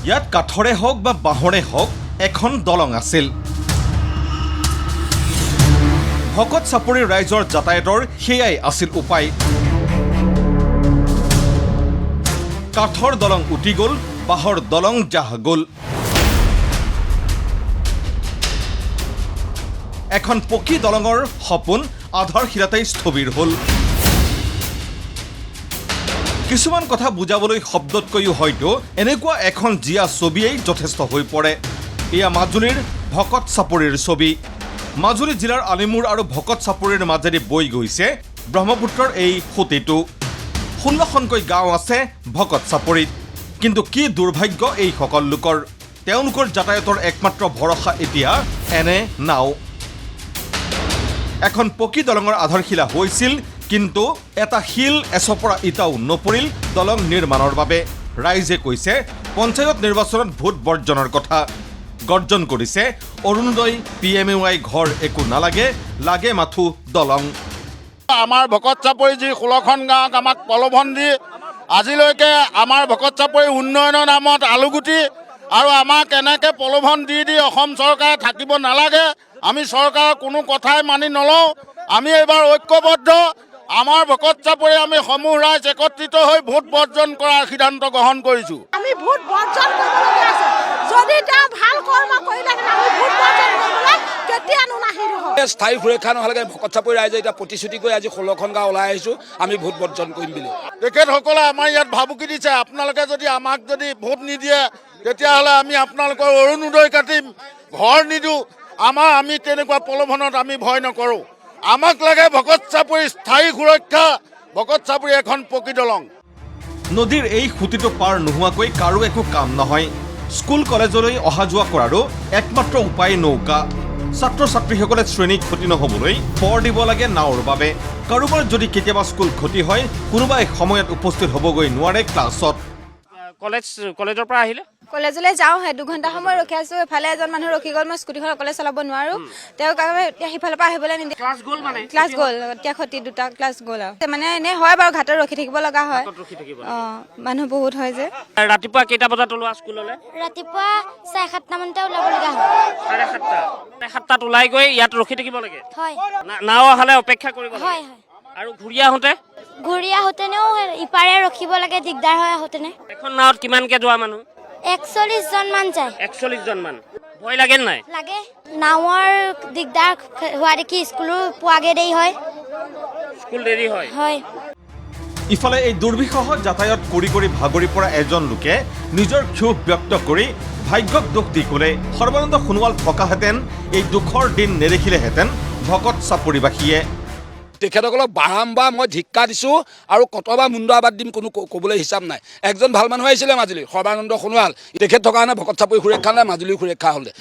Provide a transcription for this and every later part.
ইয়াত কাঠৰে হওক বা বাঁহৰে হওক এখন দলং আছিল। ভকত চাপৰিৰ ৰাইজৰ যাতায়াতৰ সেয়াই আছিল উপায়। কাঠৰ দলং উটি গ'ল, বাঁহৰ দলং জাহ গ'ল। এখন পকী দলঙৰ সপোন আধাৰশিলাতেই স্থবিৰ হ'ল। কিছুমান কথা বুজাবলৈ শব্দতকৈও হয়তো এনেকুৱা এখন জীয়া ছবিয়েই যথেষ্ট হৈ পৰে। এয়া মাজুলীৰ ভকত চাপৰিৰ ছবি। মাজুলী জিলাৰ আলিমুৰ আৰু ভকত চাপৰিৰ মাজেদি বৈ গৈছে ব্ৰহ্মপুত্ৰৰ এই সুঁতিটো। 16খনকৈ গাঁও আছে ভকত চাপৰিত। কিন্তু কি দুৰ্ভাগ্য এইসকল লোকৰ। তেওঁলোকৰ যাতায়াতৰ একমাত্ৰ ভৰসা এতিয়া এনে নাও। এখন পকী দলঙৰ আধাৰশিলা হৈছিল, কিন্তু এটা শিল এচপৰা ইটাও নপৰিল দলং নিৰ্মাণৰ বাবে। ৰাইজে কৈছে পঞ্চায়ত নিৰ্বাচনত ভোট বৰ্জনৰ কথা। গৰ্জন কৰিছে অৰুণোদয় PMUI ঘৰ একো নালাগে, লাগে মাথো দলং। আমাৰ ভকত চাপৰি যি 16খন গাঁৱক আমাক প্ৰলোভন দি আজিলৈকে আমাৰ ভকত চাপৰি উন্নয়নৰ নামত আলুগুটি আৰু আমাক এনেকৈ প্ৰলোভন দি অসম চৰকাৰে থাকিব নালাগে। আমি চৰকাৰৰ কোনো কথাই মানি নলওঁ। আমি এইবাৰ ঐক্যবদ্ধ। আমাৰ ভকত চাপৰি আমি সমূহ ৰাইজ একত্ৰিত হৈ ভোট বৰ্জন কৰাৰ সিদ্ধান্ত গ্ৰহণ কৰিছোঁ। আমি ভোট বৰ্জন কৰিবলগীয়া আছে। যদি তেওঁ ভাল কৰ্ম কৰিলে আমি ভোট বৰ্জন কৰিবলৈ কেতিয়ানো নাহিলোঁ হয়। স্থায়ী সুৰক্ষা নহ'লে ভকত চাপৰি ৰাইজে এতিয়া প্ৰতিশ্ৰুতি কৰি আজি 16খন গাঁও ওলাই আহিছোঁ আমি ভোট বৰ্জন কৰিম বুলি। তেখেতসকলে আমাৰ ইয়াত ভাবুকি দিছে, আপোনালোকে যদি আমাক যদি ভোট নিদিয়ে তেতিয়াহ'লে আমি আপোনালোকৰ অৰুণোদয় কাটিম, ঘৰ নিদিওঁ। আমি তেনেকুৱা প্ৰলোভনত আমি ভয় নকৰোঁ। আমাক লাগে ভকত চাপৰি স্থায়ী সুৰক্ষা, ভকত চাপৰি এখন পকী দলং। নদীৰ এই সুঁতিটো পাৰ নোহোৱাকৈ কাৰো একো কাম নহয়। স্কুল কলেজলৈ অহা যোৱা কৰাৰো একমাত্ৰ উপায় নৌকা। ছাত্ৰ ছাত্ৰীসকলে শ্ৰেণী ক্ষতি নহ'বলৈ পৰ দিব লাগে নাওৰ বাবে। কাৰোবাৰ যদি কেতিয়াবা স্কুল ক্ষতি হয়, কোনোবাই সময়ত উপস্থিত হ'বগৈ নোৱাৰে ক্লাছত। কলেজৰ পৰা আহিলে কলেজলৈ যাওঁ, 2 ঘণ্টা সময় ৰখি আছোঁ। এফালে এজন মানুহ ৰখি গ'ল, মই স্কুটিখন অকলে চলাব নোৱাৰোঁ। তেওঁক এতিয়া সিফালৰ পৰা আহিবলৈ নিদিয়ে। ক্লাছ গ'ল মানে ক্লাছ গ'ল, এতিয়া ক্ষতি 2টা ক্লাছ গ'ল আৰু মানে এনেই হয় বাৰু, ঘাটত ৰখি থাকিব লগা হয়। মানুহ বহুত হয় যে। ৰাতিপুৱা কেইটা বজাত ওলোৱা স্কুললৈ? ৰাতিপুৱা 7:30 মানতে ওলাবলগীয়া হয়। 7:30 ওলাই গৈ ইয়াত ৰখি থাকিব লাগে। হয়। নাও অহালে অপেক্ষা কৰিব লাগে। হয়। আৰু ঘূৰি আহোঁতেনেও ইপাৰে ৰখিব লাগে, দিগদাৰ হয় আহোঁতেনে। এখন নাৱত কিমানকে যোৱা মানুহ? 41 জন মান যায়। 41 জন মান। ভয় লাগে নাই? লাগে। নাৱৰ দিগদাৰ হোৱা দেখি স্কুলো পোৱাগে দেৰি হয়। স্কুল দেৰি হয়। হয়। ইফালে এই দুৰ্বিষহ যাতায়াত কৰি কৰি ভাগৰি পৰা এজন লোকে নিজৰ ক্ষোভ ব্যক্ত কৰি ভাগ্যক দোষ দি ক'লে সৰ্বানন্দ সোণোৱাল থকাহেঁতেন এই দুখৰ দিন নেদেখিলেহেঁতেন ভকত চাপৰিবাসীয়ে। তেখেতসকলক বাৰম্বাৰ মই ধিক্কা দিছোঁ আৰু কতবা মুণ্ডাবাদ দিম, কোনো ক'বলৈ হিচাপ নাই। একজন ভাল মানুহ আহিছিলে মাজুলীৰ, সৰ্বানন্দ সোণোৱাল। তেখেত থকা কাৰণে ভকত চাপৰি সুৰক্ষা নাই, মাজুলীৰ সুৰক্ষা হ'লে।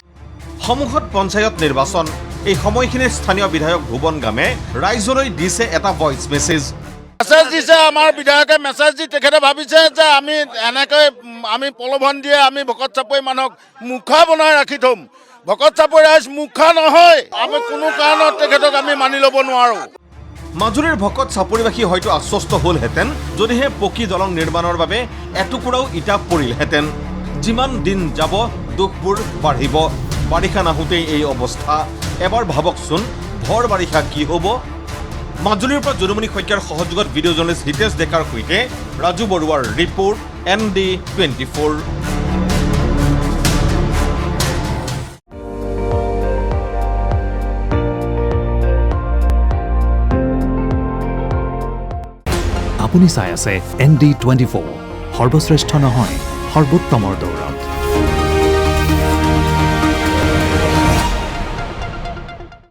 সন্মুখত পঞ্চায়ত নিৰ্বাচন। এই সময়খিনিৰ স্থানীয় বিধায়ক ভুৱন গামে ৰাইজলৈ দিছে এটা ভইচ মেছেজ দিছে। আমাৰ বিধায়কে মেছেজ দি তেখেতে ভাবিছে যে আমি এনেকৈ আমি প্ৰলোভন দিয়ে আমি ভকত চাপৰি মানুহক মুখা বনাই ৰাখি থ'ম। ভকত চাপৰি ৰাইজ মুখা নহয়। আমি কোনো কাৰণত তেখেতক আমি মানি ল'ব নোৱাৰোঁ। মাজুলীৰ ভকত চাপৰিবাসী হয়তো আশ্বস্ত হ'লহেঁতেন যদিহে পকী দলং নিৰ্মাণৰ বাবে এটুকুৰাও ইটা পৰিলহেঁতেন। যিমান দিন যাব দুখবোৰ বাঢ়িব। বাৰিষা নাহোঁতেই এই অৱস্থা। এবাৰ ভাবকচোন ভৰ বাৰিষা কি হ'ব। মাজুলীৰ পৰা যদুমণি শইকীয়াৰ সহযোগত ভিডিঅ' জাৰ্নেলিষ্ট হিতেশ ডেকাৰ সৈতে ৰাজু বৰুৱাৰ ৰিপৰ্ট ND24। আপুনি চাই আছে ND24, সৰ্বশ্ৰেষ্ঠ নহয় সৰ্বোত্তমৰ দৌৰত।